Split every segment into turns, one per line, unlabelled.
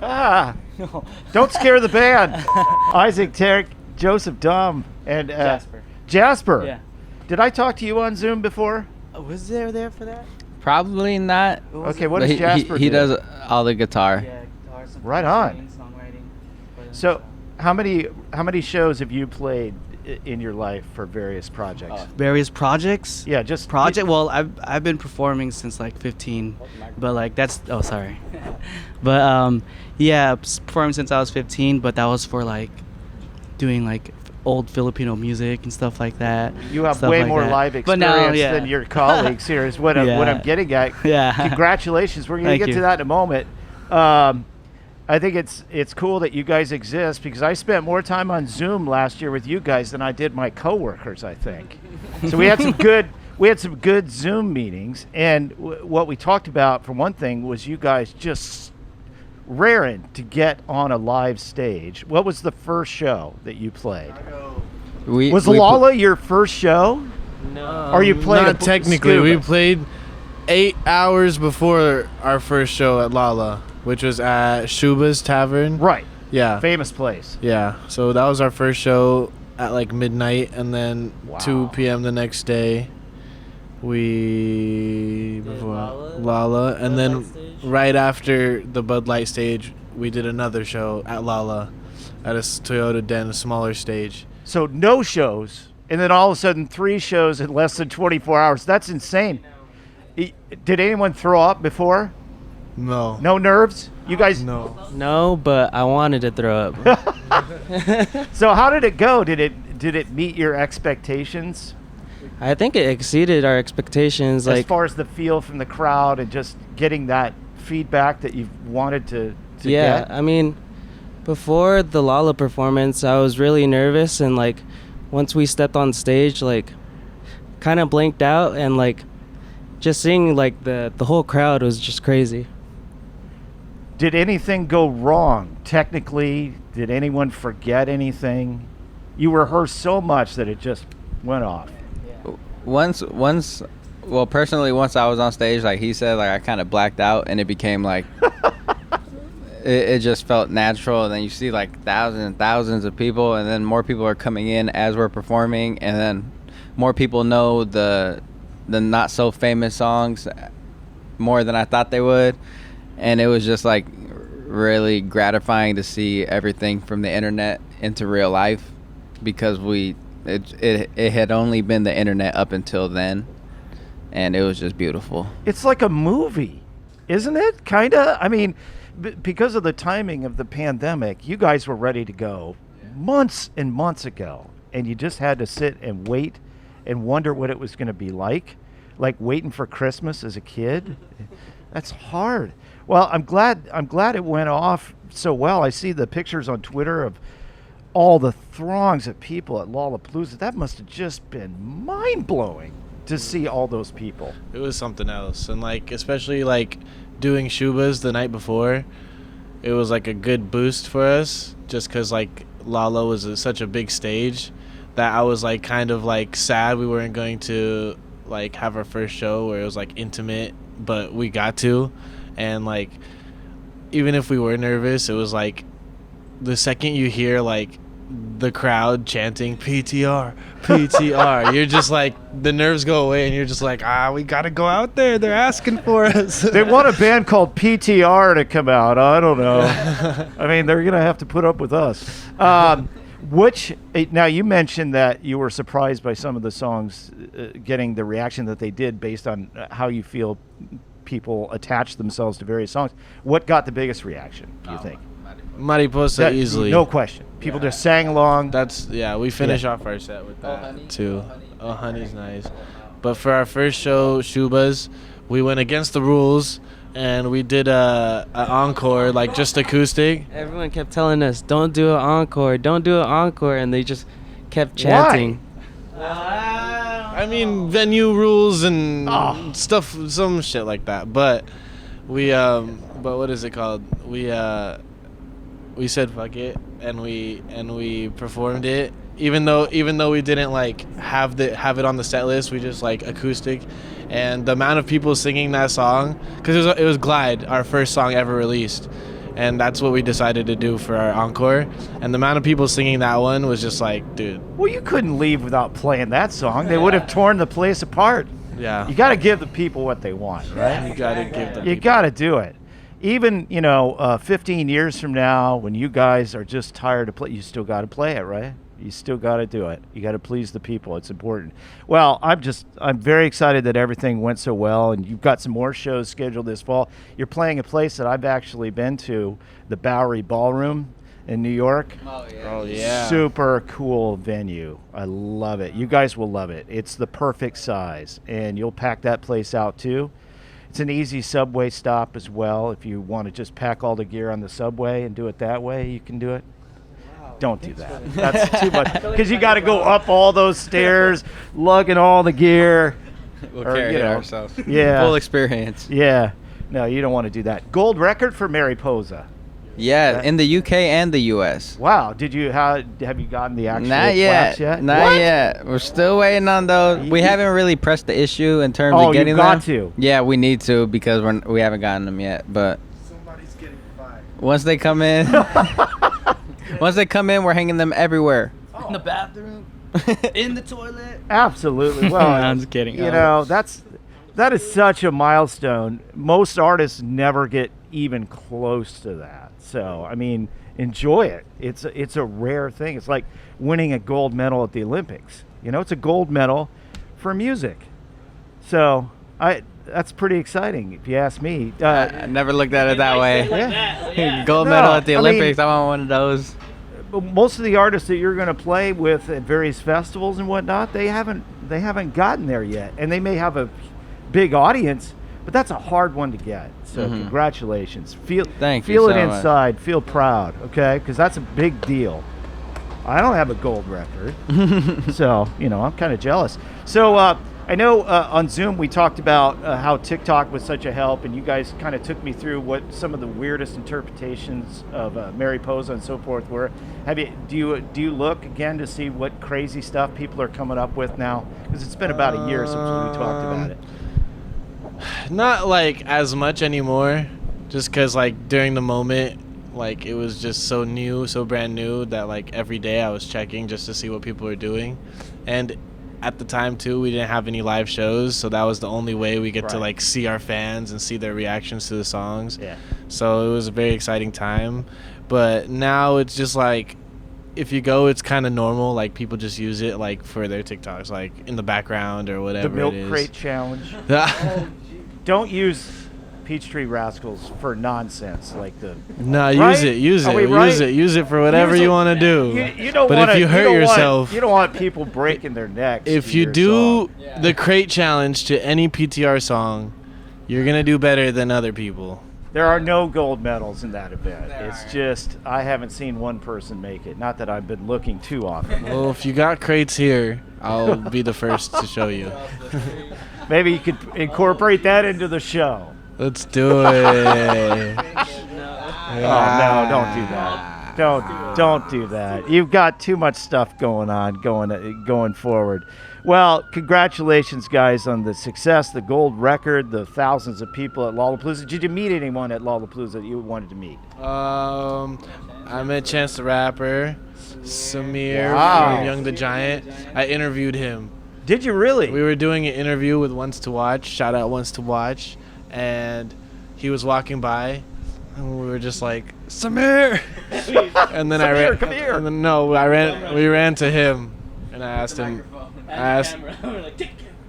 Ah, don't scare the band. Isaac, Tarek, Joseph, Dom, and Jasper.
Yeah.
Did I talk to you on Zoom before?
Was there for that?
Probably not.
Okay, what does Jasper do?
He does all the guitar.
Yeah, guitar, some
Right on.
songwriting.
So, how many shows have you played in your life for various projects?
Various projects?
Yeah, just
Project? Well, I've been performing since like 15, but like that's sorry, but yeah, performing since I was 15, but that was for like doing like old Filipino music and stuff like that.
You have
stuff
way
like
more
that.
live
But now,
experience
yeah.
than your colleagues here. Is what I'm getting at.
Yeah.
Congratulations. We're going to
Thank
get
you.
to that in a moment. I think it's cool that you guys exist because I spent more time on Zoom last year with you guys than I did my coworkers, I think. So we had some good Zoom meetings, and what we talked about for one thing was you guys just raring to get on a live stage. What was the first show that you played? Was Lala your first show?
No.
Or you played
Not technically. We played 8 hours before our first show at Lala, which was at Shuba's Tavern.
Right.
Yeah.
Famous place.
Yeah. So that was our first show at like midnight, and then 2 p.m. the next day we Lala, and then right after the Bud Light stage we did another show at Lala at a Toyota Den, a smaller stage.
So no shows, and then all of a sudden 3 shows in less than 24 hours. That's insane. Did anyone throw up before?
No.
No nerves? You guys?
No, but I wanted to throw up.
So how did it go? Did it meet your expectations?
I think it exceeded our expectations.
As far as the feel from the crowd and just getting that feedback that you wanted to
yeah,
get?
I mean, before the Lala performance, I was really nervous, and like once we stepped on stage, like kind of blanked out, and like just seeing like the whole crowd was just crazy.
Did anything go wrong technically? Did anyone forget anything? You rehearsed so much that it just went off.
Once personally, once I was on stage, like he said, like I kind of blacked out, and it became like it just felt natural. And then you see like thousands and thousands of people, and then more people are coming in as we're performing, and then more people know the not so famous songs more than I thought they would. And it was just like really gratifying to see everything from the internet into real life, because it had only been the internet up until then, and it was just beautiful.
It's like a movie, isn't it? Kinda. I mean, because of the timing of the pandemic, you guys were ready to go months and months ago, and you just had to sit and wait and wonder what it was going to be like waiting for Christmas as a kid. That's hard. Well, I'm glad it went off so well. I see the pictures on Twitter of all the throngs of people at Lollapalooza. That must have just been mind-blowing to see all those people.
It was something else. And like especially like doing Shuba's the night before, it was like a good boost for us, just because like Lala was such a big stage that I was like kind of like sad we weren't going to like have our first show where it was like intimate, but we got to. And like even if we were nervous, it was like the second you hear like the crowd chanting PTR, PTR, you're just like, the nerves go away, and you're just like, we gotta go out there, they're asking for us.
They want a band called PTR to come out. I don't know. I mean, they're gonna have to put up with us. Now you mentioned that you were surprised by some of the songs getting the reaction that they did based on how you feel people attach themselves to various songs. What got the biggest reaction, do you think?
Mariposa, easily.
No question. People just sang along.
We finish off our set with that too. Oh, Honey's nice. But for our first show, Shuba's, we went against the rules and we did an encore, like just acoustic.
Everyone kept telling us, don't do an encore, and they just kept chanting.
Why?
I mean, venue rules and stuff, some shit like that. But but what is it called? We said fuck it, and we performed it. Even though we didn't like have it on the set list, we just like acoustic. And the amount of people singing that song, because it was Glide, our first song ever released, and that's what we decided to do for our encore. And the amount of people singing that one was just like, dude.
Well, you couldn't leave without playing that song. They would have torn the place apart.
Yeah.
You got to give the people what they want, right?
You gotta give them.
You got to do it. Even 15 years from now, when you guys are just tired of play, you still got to play it, right? You still got to do it. You got to please the people. It's important. Well, I'm very excited that everything went so well, and you've got some more shows scheduled this fall. You're playing a place that I've actually been to, the Bowery Ballroom in New York.
Oh yeah.
Super cool venue. I love it. You guys will love it. It's the perfect size, and you'll pack that place out too. It's an easy subway stop as well. If you want to just pack all the gear on the subway and do it that way, you can do it. Don't do that. That's too much. Because you got to go up all those stairs, lugging all the gear.
We'll carry it ourselves.
Yeah.
Full experience.
Yeah. No, you don't want to do that. Gold record for Mariposa.
Yeah, in the UK and the US.
Wow. Have you gotten the actual
Not
plaques
yet.
yet?
Not
What?
yet. We're still waiting on those. We haven't really pressed the issue in terms
Oh,
of getting
you've got
them.
to.
Yeah, we need to because we haven't gotten them yet. But
Somebody's getting fined.
once they come in, we're hanging them everywhere.
In the bathroom, in the toilet.
Absolutely. Well,
I'm just kidding.
That is such a milestone. Most artists never get even close to that. So, I mean, enjoy it. It's a rare thing. It's like winning a gold medal at the Olympics. It's a gold medal for music. So, that's pretty exciting if you ask me.
I never looked at it that way.
Yeah.
Gold
No,
medal at the
I mean-
Olympics. I want one of those.
But most of the artists that you're going to play with at various festivals and whatnot, they haven't gotten there yet, and they may have a big audience, but that's a hard one to get. So congratulations.
Thank you
feel it
so much.
inside. Feel proud, okay? Because that's a big deal. I don't have a gold record, so I'm kind of jealous. So I know on Zoom we talked about how TikTok was such a help, and you guys kind of took me through what some of the weirdest interpretations of Mariposa and so forth were. Do you look again to see what crazy stuff people are coming up with now? Because it's been about a year since we talked about it.
Not like as much anymore, just because like during the moment, like it was just so new, so brand new that like every day I was checking just to see what people were doing. And at the time too, we didn't have any live shows, so that was the only way we get to like see our fans and see their reactions to the songs.
Yeah.
So it was a very exciting time. But now it's just like, if you go, it's kind of normal. Like people just use it like for their TikToks, like in the background or whatever.
The milk
it is.
crate challenge. Don't use Tree Rascals for nonsense like the.
No,
Right?
use
Are we
it,
right?
use it for whatever
Use it.
you want to do.
You don't
But
wanna,
if you hurt yourself,
you don't want people breaking their necks.
if
to
you
your
do
song.
the crate challenge to any PTR song, you're gonna do better than other people.
There are no gold medals in that event. It's just I haven't seen one person make it. Not that I've been looking too often.
Well, if you got crates here, I'll be the first to show you.
Maybe you could incorporate that into the show.
Let's do it.
Oh no, don't do that. Don't do that. You've got too much stuff going on going forward. Well, congratulations, guys, on the success, the gold record, the thousands of people at Lollapalooza. Did you meet anyone at Lollapalooza that you wanted to meet?
I met Chance the Rapper, Samir
Wow.
from Young the Giant. I interviewed him.
Did you really?
We were doing an interview with Once to Watch. Shout out Once to Watch. And he was walking by, and we were just like, Samir! And then
Samir, come here.
And then we ran to him, and I asked him.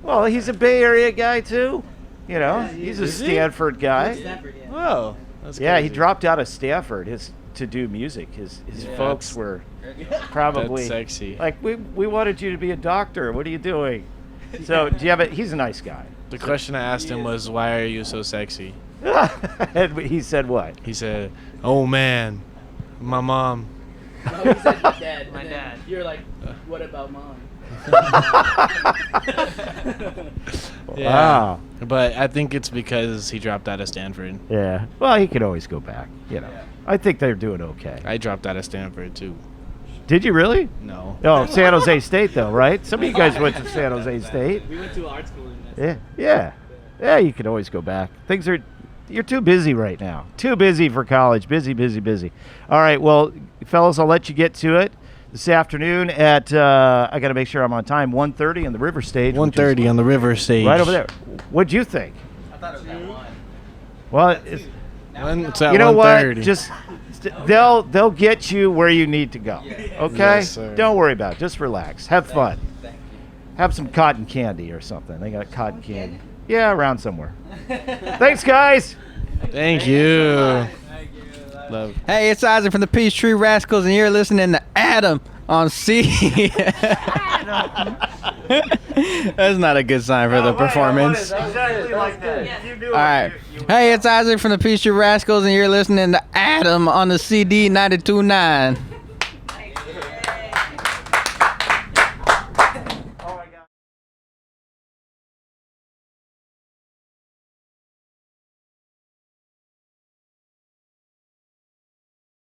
Well, he's a Bay Area guy too. He's a Stanford guy.
Whoa. That's
Yeah, he
crazy.
dropped out of Stanford to do music. His folks were probably
That's sexy.
like, we wanted you to be a doctor. What are you doing? So do you have he's a nice guy.
The question I asked him was, why are you so sexy?
And he said what?
He said, oh man, my mom.
No, he said my dad. My dad. You're like, what about mom?
Wow.
But I think it's because he dropped out of Stanford.
Yeah. Well, he could always go back. I think they're doing okay.
I dropped out of Stanford too.
Did you really?
No.
Oh, San Jose State though, right? Some of you guys went to San Jose State.
We went to art school in that.
Yeah. Yeah, you can always go back. Things are You're too busy right now. Too busy for college. Busy, busy, busy. All right, well, fellas, I'll let you get to it. This afternoon at, I got to make sure I'm on time, 1:30 on the River Stage.
1:30 on the River Stage.
Right over there. What'd you think?
I thought it was at 1.
Well,
It's at
you know
1:30.
what? Just they'll get you where you need to go. Okay?
Yes, sir.
Don't worry about it. Just relax. Have fun.
Thank you.
Have some cotton candy or something. They got cotton candy. Yeah, around somewhere. Thanks, guys.
Thank you. Love.
Hey, it's Isaac from the Tree Rascals, and you're listening to Adam on C. That's not a good sign for the performance.
Exactly like that. You knew
All right. Hey, it's Isaac from the Tree Rascals, and you're listening to Adam on the CD 92.9.